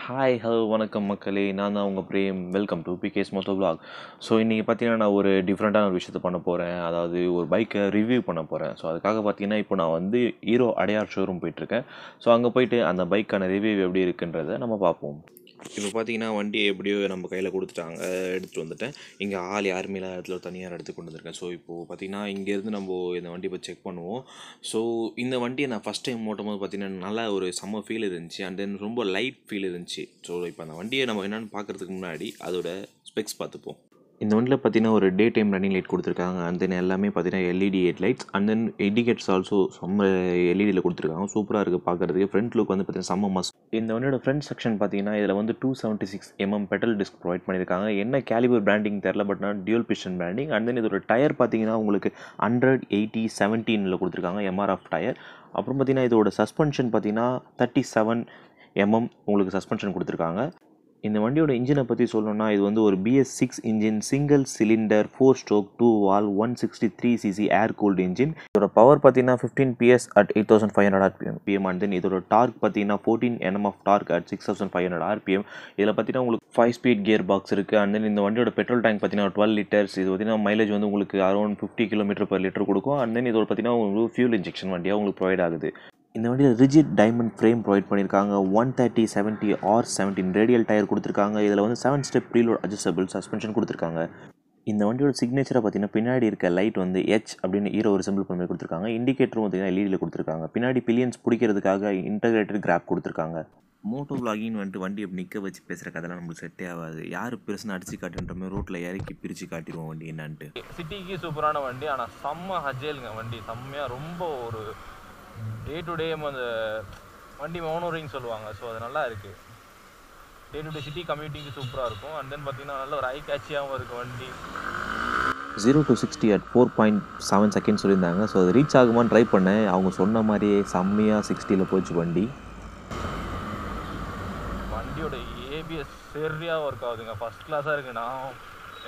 Hi hello வணக்கம் மக்களே, நான் தான் உங்கள் Prem. Welcome to PK's moto vlog. So இன்றைக்கி பார்த்தீங்கன்னா நான் ஒரு டிஃப்ரெண்ட்டான ஒரு விஷயத்தை பண்ண போகிறேன். அதாவது ஒரு பைக்கை ரிவ்யூ பண்ண போகிறேன். ஸோ அதுக்காக பார்த்தீங்கன்னா இப்போ நான் வந்து ஹீரோ அடையார் ஷோரூம் போயிட்டுருக்கேன். ஸோ அங்கே போயிட்டு அந்த பைக்கான ரிவ்யூ எப்படி இருக்குன்றதை நம்ம பார்ப்போம். இப்போ பார்த்தீங்கன்னா வண்டி எப்படியோ நம்ம கையில் கொடுத்துட்டாங்க, எடுத்துகிட்டு வந்துட்டேன். இங்கே ஆள் யாருமே இல்லாத இடத்துல தனியார் இடத்துக்கு கொண்டு வந்திருக்கேன். ஸோ இப்போது பார்த்தீங்கன்னா இங்கேருந்து நம்ம இந்த வண்டி போய் செக் பண்ணுவோம். ஸோ இந்த வண்டியை நான் ஃபஸ்ட் டைம் ஓட்டும் போது பார்த்தீங்கன்னா நல்லா ஒரு செம்ம ஃபீல் இருந்துச்சு. அண்ட் தென் ரொம்ப லைட் ஃபீல் இருந்துச்சு. ஸோ இப்போ அந்த வண்டியை நம்ம என்னென்னு பார்க்குறதுக்கு முன்னாடி அதோட ஸ்பெக்ஸ் பார்த்துப்போம். இந்த வண்டியில் பார்த்தீங்கன்னா ஒரு டே டைம் ரன்னிங் லைட் கொடுத்துருக்காங்க. அண்ட் தென் எல்லாமே பார்த்தீங்கன்னா LED head lights and then indicates also செம்ம எல்இடியில் கொடுத்துருக்காங்க. சூப்பராக இருக்குது பார்க்குறதுக்கு. ஃப்ரண்ட் லுக் வந்து பார்த்தீங்கன்னா செம்ம மஸ்ட். இந்த வண்டியோட ஃப்ரண்ட் செக்ஷன் பார்த்தீங்கன்னா இதில் வந்து 276 பெடல் டிஸ்க் ப்ரொவைட் பண்ணியிருக்காங்க. என்ன கேலிபர் பிராண்டிங் தெரில, பட் நான் dual piston branding. And then இதோட டயர் பார்த்தீங்கன்னா உங்களுக்கு 100/80/17 கொடுத்துருக்காங்க, எம்ஆர்எஃப் டயர். அப்புறம் பார்த்தீங்கன்னா இதோட சஸ்பென்ஷன் பார்த்தீங்கன்னா 37 உங்களுக்கு சஸ்பென்ஷன் கொடுத்துருக்காங்க. இந்த வண்டியோட இன்ஜினை பற்றி சொல்லணும்னா இது வந்து ஒரு BS6 engine, single cylinder 4 stroke 2 valve 163cc air cooled engine. இதோட பவர் பார்த்தீங்கன்னா 15 PS at 8500 RPM. And then இதோட டார்க் பார்த்தீங்கன்னா 14 Nm of torque at 6500 RPM. இதில் பார்த்தீங்கன்னா உங்களுக்கு 5 ஸ்பீட் கியர் பாக்ஸ் இருக்குது. அண்ட் தென் இந்த வண்டியோட பெட்ரோல் டேங்க் பார்த்தீங்கன்னா 12 லிட்டர்ஸ். இது பார்த்தீங்கன்னா மைலேஜ் வந்து உங்களுக்கு அரௌண்ட் 50 km/லிட்டர் கொடுக்கும். அண்ட் தென் இதோட பார்த்தீங்கன்னா உங்களுக்கு ஃபியூல் இன்ஜெக்ஷன் வண்டியாக உங்களுக்கு ப்ரொவைட் ஆகுது. இந்த வண்டியில் ரிஜிட் டைமண்ட் ஃப்ரேம் ப்ரொவைட் பண்ணியிருக்காங்க. 130/70R17 ரேடியல் டயர் கொடுத்துருக்காங்க. இதில் வந்து 7 ஸ்டெப் ப்ரீலோட் அட்ஜஸ்டபிள் சஸ்பென்ஷன் கொடுத்துருக்காங்க. இந்த வண்டியோட சிக்னேச்சரை பார்த்தீங்கன்னா பின்னாடி இருக்க லைட் வந்து H அப்படின்னு ஹீரோ ஒரு சிம்பிள் பண்ணி கொடுத்துருக்காங்க. இண்டிகேட்டரும் பார்த்தீங்கன்னா எல்இடியில் கொடுத்துருக்காங்க. பின்னாடி பில்லியன்ஸ் பிடிக்கிறதுக்காக இன்டகிரேட்டட் கிராப் கொடுத்துருக்காங்க. மோட்டோ விளாகின்னு வந்துட்டு வண்டி அப்படி நிற்க வச்சு பேசுகிற கதைலாம் நம்மளுக்கு செட்டே ஆகாது. யார் பெருசுன்னு அடிச்சு காட்டுன்ற மாதிரி ரோட்டில் இறக்கி பிரித்து காட்டிடுவோம் வண்டி என்னான்ட்டு. சிட்டிக்கு சூப்பரான வண்டி, ஆனால் செம்ம ஹஜேலுங்க வண்டி. செம்மையாக ரொம்ப ஒரு டே டு டே அந்த வண்டி மோனோரிங் சொல்லுவாங்க. ஸோ அது நல்லா இருக்குது. டே டு டே சிட்டி கம்யூட்டிங்க்கு சூப்பராக இருக்கும். அண்ட் தென் பார்த்தீங்கன்னா நல்ல ஒரு ஐ கேட்சியாகவும் இருக்குது வண்டி. 0 to 60 at 4.7 செகண்ட் சொல்லியிருந்தாங்க. ஸோ அது ரீச் ஆகுமான்னு ட்ரை பண்ணேன். அவங்க சொன்ன மாதிரியே செம்மையாக 60ல் போச்சு வண்டி. வண்டியோட ஏபிஎஸ் சரியாக ஒர்க் ஆகுதுங்க, ஃபஸ்ட் கிளாஸாக இருக்குது. நான்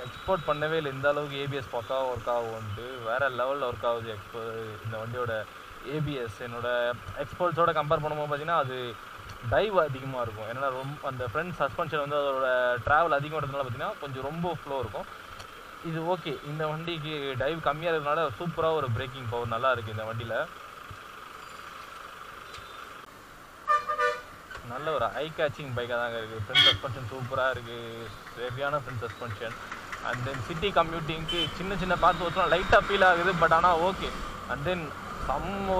எக்ஸ்போர்ட் பண்ணவே இல்லை இந்த அளவுக்கு ஏபிஎஸ் பக்காவாக ஒர்க் ஆகும்ன்ட்டு. வேறு லெவலில் ஒர்க் ஆகுது இந்த வண்டியோட ஏபிஎஸ். என்னோடய எக்ஸ்போர்ட்ஸோட கம்பேர் பண்ணும்போது பார்த்தீங்கன்னா அது டைவ் அதிகமாக இருக்கும். ஏன்னா ரொம்ப அந்த ஃப்ரண்ட் சஸ்பென்ஷன் வந்து அதோட ட்ராவல் அதிகம் இருக்கிறதுனால பார்த்தீங்கன்னா கொஞ்சம் ரொம்ப ஃப்ளோ இருக்கும். இது ஓகே. இந்த வண்டிக்கு டைவ் கம்மியாக இருக்கிறதுனால சூப்பராக ஒரு பிரேக்கிங் பவர் நல்லா இருக்குது இந்த வண்டியில். நல்ல ஒரு ஐ கேச்சிங் பைக்காக தாங்க இருக்குது. ஃப்ரண்ட் சஸ்பென்ஷன் சூப்பராக இருக்குது, சரியான front suspension. And then city கம்யூட்டிங்க்கு சின்ன சின்ன பார்த்து வச்சோம் லைட்டாக ஃபீல் ஆகுது, பட் ஆனால் ஓகே. அண்ட் தென்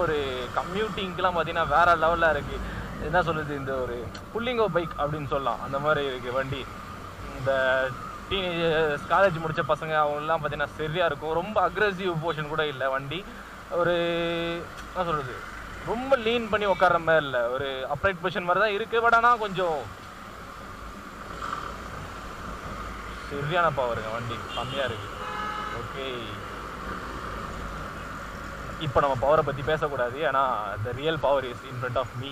ஒரு கம்யூட்டிங்க்கெலாம் பார்த்தீங்கன்னா வேறு லெவலில் இருக்குது. என்ன சொல்கிறது, இந்த ஒரு புல்லிங்கோ பைக் அப்படின்னு சொல்லலாம், அந்த மாதிரி இருக்குது வண்டி. இந்த டீனேஜ் காலேஜ் முடித்த பசங்க அவங்களாம் பார்த்தீங்கன்னா சரியாக இருக்கும். ரொம்ப அக்ரெசிவ் போர்ஷன் கூட இல்லை வண்டி. ஒரு என்ன சொல்கிறது, ரொம்ப லீன் பண்ணி உட்கார்ற மாதிரி இல்லை, ஒரு அப்ரைட் பொசிஷன் மாதிரி தான் இருக்குது. பட் ஆனால் கொஞ்சம் சரியான பவருங்க வண்டி, கம்மியாக இருக்குது. ஓகே, இப்போ நம்ம பவரை பற்றி பேசக்கூடாது, ஏன்னா the real power is in front of me.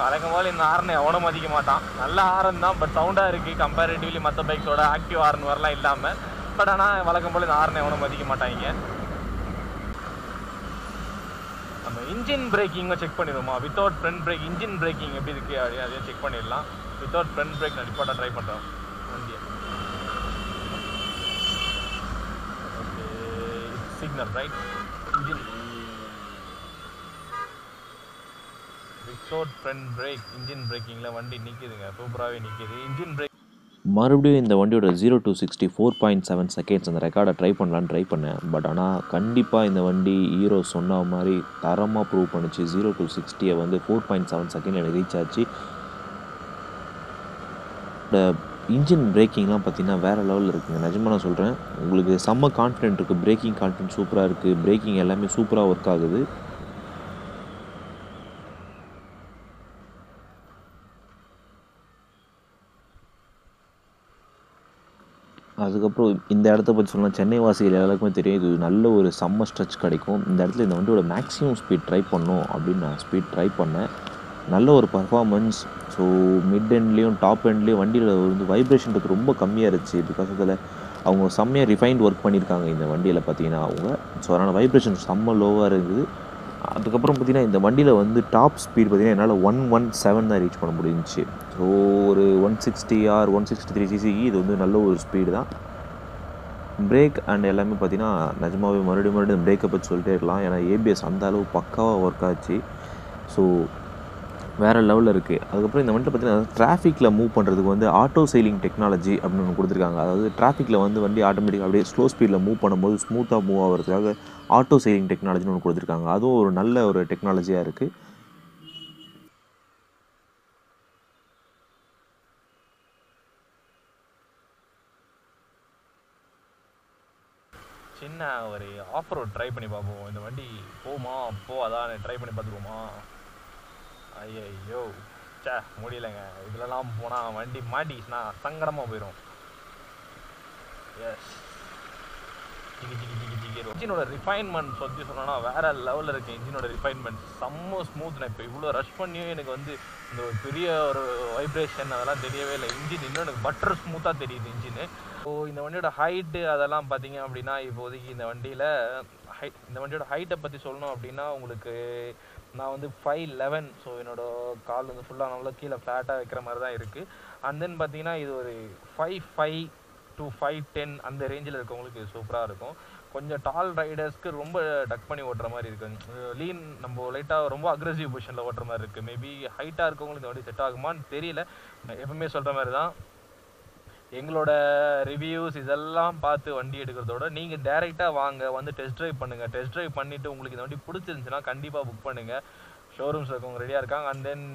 வழக்கம் போல் இந்த ஹார்னை எவனும் மதிக்க மாட்டான். நல்ல ஹாரன் தான், பட் சவுண்டாக இருக்குது கம்பேரிட்டிவ்லி மற்ற பைக்ஸோட ஆக்டிவ் ஹார்ன் வரலாம் இல்லாமல். பட் ஆனால் வழக்கம் போல் இந்த ஹார்னை எவனும் மதிக்க மாட்டாங்க. நம்ம இன்ஜின் பிரேக்கிங்கை செக் பண்ணிடுவோமா? Without front brake engine braking எப்படி இருக்குது அப்படின்னு அதையும் செக் பண்ணிடலாம். வித்தவுட் ஃப்ரண்ட் பிரேக் நான் ரிப்போர்ட்டாக ட்ரை பண்ணுறேன் வண்டியை. Okay, signal right. Engine without front brake engine பிரேக்கிங்கில் வண்டி நிற்கிதுங்க, சூப்பராகவே நிற்கிது. இன்ஜின் பிரேக் மறுபடியும் இந்த வண்டியோட 0 to 60 4.7 செகண்ட்ஸ் அந்த ரெக்கார்டை ட்ரை பண்ணேன். பட் ஆனால் கண்டிப்பாக இந்த வண்டி ஹீரோ சொன்ன மாதிரி தரமாக ப்ரூவ் பண்ணிச்சு. 0 to 60 வந்து 4.7 செகண்ட் எனக்கு ரீச் ஆச்சு. இன்ஜின் பிரேக்கிங்லாம் பார்த்தீங்கன்னா வேறு லெவலில் இருக்குங்க, நிஜமாக நான் சொல்கிறேன். உங்களுக்கு செம்ம கான்ஃபிடென்ட் இருக்குது, பிரேக்கிங் கான்ஃபிடென்ட் சூப்பராக இருக்குது, பிரேக்கிங் எல்லாமே சூப்பராக ஒர்க் ஆகுது. அதுக்கப்புறம் இந்த இடத்த பற்றி சொல்லலாம், சென்னை வாசிகள் எல்லாருக்குமே தெரியும், இது நல்ல ஒரு செம்ம ஸ்ட்ரெச் கிடைக்கும். இந்த இடத்துல இந்த வண்டியோட மேக்ஸிமம் ஸ்பீட் ட்ரை பண்ணோம் அப்படின்னு நான் ஸ்பீட் ட்ரை பண்ணேன். நல்ல ஒரு பர்ஃபார்மன்ஸ். ஸோ மிட் எண்ட்லேயும் டாப் எண்ட்லேயும் வண்டியில் வந்து வைப்ரேஷன் ரொம்ப கம்மியாக இருந்துச்சு. பிகாஸ் அதில் அவங்க செம்மையாக ரிஃபைன்ட் ஒர்க் பண்ணியிருக்காங்க இந்த வண்டியில் பார்த்தீங்கன்னா அவங்க. ஸோ அதனால் வைப்ரேஷன் செம்ம லோவாக இருக்குது. அதுக்கப்புறம் பார்த்தீங்கன்னா இந்த வண்டியில் வந்து டாப் ஸ்பீட் பார்த்தீங்கன்னா என்னால் 117 தான் ரீச் பண்ண முடிஞ்சிச்சு. ஸோ ஒரு 160 ஆர் 163 சிசிக்கு இது வந்து நல்ல ஒரு ஸ்பீடு தான். பிரேக் அண்ட் எல்லாமே பார்த்தீங்கன்னா நிஜமாகவே மறுபடியும் பிரேக்கை பற்றி சொல்லிட்டே இருக்கலாம். ஏன்னா ஏபிஎஸ் அந்த அளவு பக்காவாக ஒர்க் ஆச்சு. ஸோ வேறு லெவலில் இருக்குது. அதுக்கப்புறம் இந்த வண்டியில் பார்த்தீங்கன்னா டிராஃபிக்கில் மூவ் பண்ணுறதுக்கு வந்து ஆட்டோ சைலிங் டெக்னாலஜி அப்படின்னு ஒன்று கொடுத்துருக்காங்க. அதாவது டிராஃபிக்கில் வந்து வண்டி ஆட்டோமேட்டிக்காக அப்படியே ஸ்லோ ஸ்பீடில் மூவ் பண்ணும்போது ஸ்மூத்தாக மூவ் ஆகிறதுக்காக ஆட்டோ சைலிங் டெக்னாலஜின்னு ஒன்று கொடுத்துருக்காங்க. அதுவும் ஒரு நல்ல ஒரு டெக்னாலஜியாக இருக்குது. சின்ன ஒரு ஆஃப் ரோட் ட்ரை பண்ணி பார்ப்போம். இந்த வண்டி போமா அதான் ட்ரை பண்ணி பார்த்துக்குவோமா? ஐயோ சே முடியலைங்க. இதுலலாம் போனால் வண்டி மாட்டிச்சுன்னா சங்கடமாக போயிடும். எஸ் இன்ஜினோட ரிஃபைன்மெண்ட் பற்றி சொன்னோன்னா வேறு லெவலில் இருக்குது. இன்ஜினோட ரிஃபைன்மெண்ட் செம்ம ஸ்மூத். நான் இப்போ இவ்வளோ ரஷ் பண்ணியும் எனக்கு வந்து இந்த ஒரு பெரிய ஒரு வைப்ரேஷன் அதெல்லாம் தெரியவே இல்லை. இன்ஜின் இன்னும் எனக்கு பட்டர் ஸ்மூத்தாக தெரியுது இன்ஜினு. ஸோ இந்த வண்டியோட ஹைட்டு அதெல்லாம் பார்த்தீங்க அப்படின்னா இப்போதைக்கு இந்த வண்டியோட ஹைட்டை பற்றி சொல்லணும் அப்படின்னா உங்களுக்கு நான் வந்து 5'11". ஸோ என்னோடய கால் வந்து ஃபுல்லாக நல்லா கீழே ஃப்ளாட்டாக வைக்கிற மாதிரி தான் இருக்குது. அண்ட் தென் பார்த்தீங்கன்னா இது ஒரு 5'5" to 5'10" அந்த ரேஞ்சில் இருக்கவங்களுக்கு இது சூப்பராக இருக்கும். கொஞ்சம் டால் ரைடர்ஸ்க்கு ரொம்ப டக் பண்ணி ஓட்டுற மாதிரி இருக்குது. லீன் நம்ம லைட்டாக ரொம்ப அக்ரெசிவ் பொசிஷனில் ஓட்டுற மாதிரி இருக்குது. மேபி ஹைட்டாக இருக்கவங்களுக்கு இந்த வண்டி செட் ஆகுமான்னு தெரியல. எப்பவுமே சொல்கிற மாதிரி தான் எங்களோட ரிவ்யூஸ் இதெல்லாம் பார்த்து வண்டி எடுக்கிறதோட நீங்கள் டேரெக்டாக வாங்க, வந்து டெஸ்ட் ட்ரைவ் பண்ணுங்கள். டெஸ்ட் ட்ரைவ் பண்ணிவிட்டு உங்களுக்கு இந்த வண்டி பிடிச்சிருந்துச்சுன்னா கண்டிப்பாக புக் பண்ணுங்கள். ஷோரூம்ஸ் இருக்கவங்க ரெடியாக இருக்காங்க. அண்ட் தென்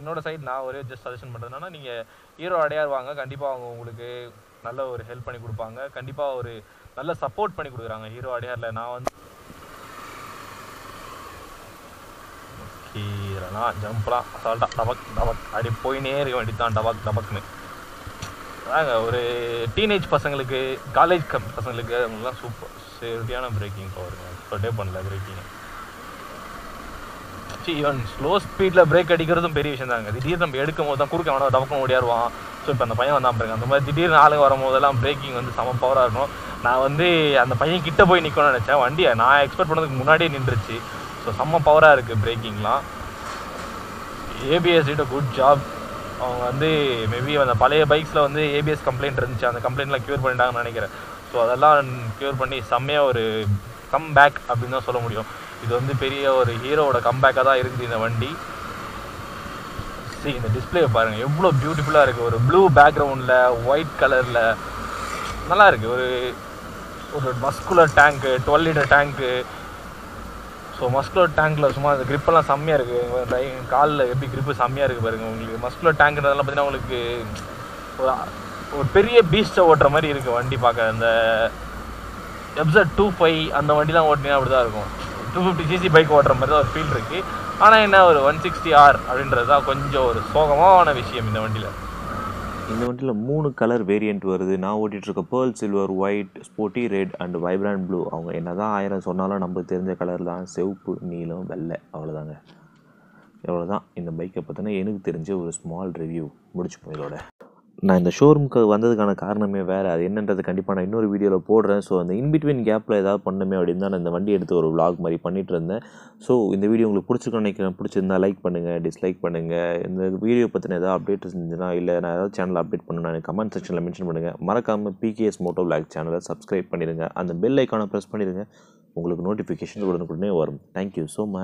என்னோட சைட் நான் ஒரே ஜஸ்ட் சஜஷன் பண்ணுறதுனா நீங்கள் ஹீரோ அடையார் வாங்க. கண்டிப்பாக அவங்க உங்களுக்கு நல்ல ஒரு ஹெல்ப் பண்ணி கொடுப்பாங்க. கண்டிப்பாக ஒரு நல்ல சப்போர்ட் பண்ணி கொடுக்குறாங்க ஹீரோ அடையாரில். நான் வந்து இதெல்லாம் ஜம்ப்லாம் அசால்ட்டாக டபக் அப்படி போயினே இருக்க வேண்டியதான் டபக்னு. அதாங்க ஒரு டீனேஜ் பசங்களுக்கு, காலேஜ் பசங்களுக்கு அவங்களாம் சூப்பர் சரியான பிரேக்கிங் பவருங்க. எக்ஸ்பெக்டே பண்ணல பிரேக்கிங். ஈவன் ஸ்லோ ஸ்பீடில் பிரேக் அடிக்கிறதும் பெரிய விஷயம் தாங்க. திடீர்னு நம்ம எடுக்கும் போது தான் குறுக்க அவனை டபக்கம் ஓடியாருவான். ஸோ இப்போ அந்த பையன் வந்தான் பாருங்க, அந்த மாதிரி திடீர்னு ஆளுங்க வரும்போதெல்லாம் பிரேக்கிங் வந்து செம பவராக இருக்கும். நான் வந்து அந்த பையன் கிட்ட போய் நிற்கணும்னு நினச்சேன். வண்டியை நான் எக்ஸ்பெக்ட் பண்ணதுக்கு முன்னாடியே நின்றுச்சு. ஸோ செம்ம பவராக இருக்குது பிரேக்கிங்லாம். ABS did good job. அவங்க வந்து மேபி அந்த பழைய பைக்ஸில் வந்து ஏபிஎஸ் கம்ப்ளைண்ட் இருந்துச்சு. அந்த கம்ப்ளைண்ட்லாம் க்யூர் பண்ணிட்டாங்கன்னு நினைக்கிறேன். ஸோ அதெல்லாம் க்யூர் பண்ணி செம்மையாக ஒரு கம்பேக் அப்படின்னு தான் சொல்ல முடியும். இது வந்து பெரிய ஒரு ஹீரோவோட கம்பேக்காக தான் இருக்குது இந்த வண்டி. இந்த டிஸ்பிளே பாருங்கள் எவ்வளோ பியூட்டிஃபுல்லாக இருக்குது. ஒரு ப்ளூ பேக்ரவுண்டில் ஒயிட் கலரில் நல்லா இருக்குது. ஒரு மஸ்குலர் டேங்க்கு, 12 லிட்டர் டேங்க்கு. ஸோ மஸ்குலர் டேங்க்கில் சும்மா அந்த கிரிப்பெல்லாம் செம்மையாக இருக்குது. காலில் எப்படி கிரிப்பு செம்மையாக இருக்குது பாருங்கள். உங்களுக்கு மஸ்குலர் டேங்க்ன்றதெல்லாம் பார்த்தீங்கன்னா உங்களுக்கு ஒரு பெரிய பீஸ்ட்டை ஓட்டுற மாதிரி இருக்குது வண்டி பார்க்க. அந்த FZ25 அந்த வண்டிலாம் ஓட்டினா அப்படி தான் இருக்கும். 250cc பைக் ஓட்டுற மாதிரி தான் ஒரு ஃபீல் இருக்குது. ஆனால் என்ன ஒரு 160R அப்படின்றது தான் கொஞ்சம் ஒரு சோகமான விஷயம் இந்த வண்டியில். இந்த வண்டியில் 3 கலர் வேரியண்ட் வருது. நான் ஓட்டிகிட்ருக்க pearl silver, white, sporty red and vibrant blue. அவங்க என்ன தான் 1000 சொன்னாலும் நம்மளுக்கு தெரிஞ்ச கலர் தான் சிவப்பு, நீலம், வெள்ளை. அவ்வளோதாங்க. எவ்வளோதான் இந்த பைக்கை பார்த்தோன்னா எனக்கு தெரிஞ்ச ஒரு ஸ்மால் ரிவ்யூ முடிச்சுப்போம் இதோட. நான் இந்த ஷோரூமுக்கு வந்ததுக்கான காரணமே வேறு. அது என்னன்றது கண்டிப்பாக நான் இன்னொரு வீடியோவில் போடுறேன். ஸோ அந்த இன்பிட்வீன் கேப்பில் ஏதாவது பண்ணணுமே அப்படின்னு தான் நான் இந்த வண்டி எடுத்து ஒரு vlog மாதிரி பண்ணிகிட்டு இருந்தேன். ஸோ இந்த வீடியோ உங்களுக்கு பிடிச்சிருக்கோன்னு நினைக்கிறேன். பிடிச்சிருந்தா லைக் பண்ணுங்கள், டிஸ்லைக் பண்ணுங்கள். இந்த வீடியோ பற்றின ஏதாவது அப்டேட் இருந்துச்சுன்னா, இல்லை நான் ஏதாவது சேனல் அப்டேட் பண்ணணும்னா எனக்கு கமெண்ட் செக்ஷனில் மென்ஷன் பண்ணுங்கள். மறக்காமல் PKS Moto Vlog சேனலை சப்ஸ்கிரைப் பண்ணிடுங்க. அந்த பெல் ஐக்கானை ப்ரெஸ் பண்ணிடுங்க. உங்களுக்கு நோட்டிஃபிகேஷன் உடனுக்குடனே வரும். Thank you so much.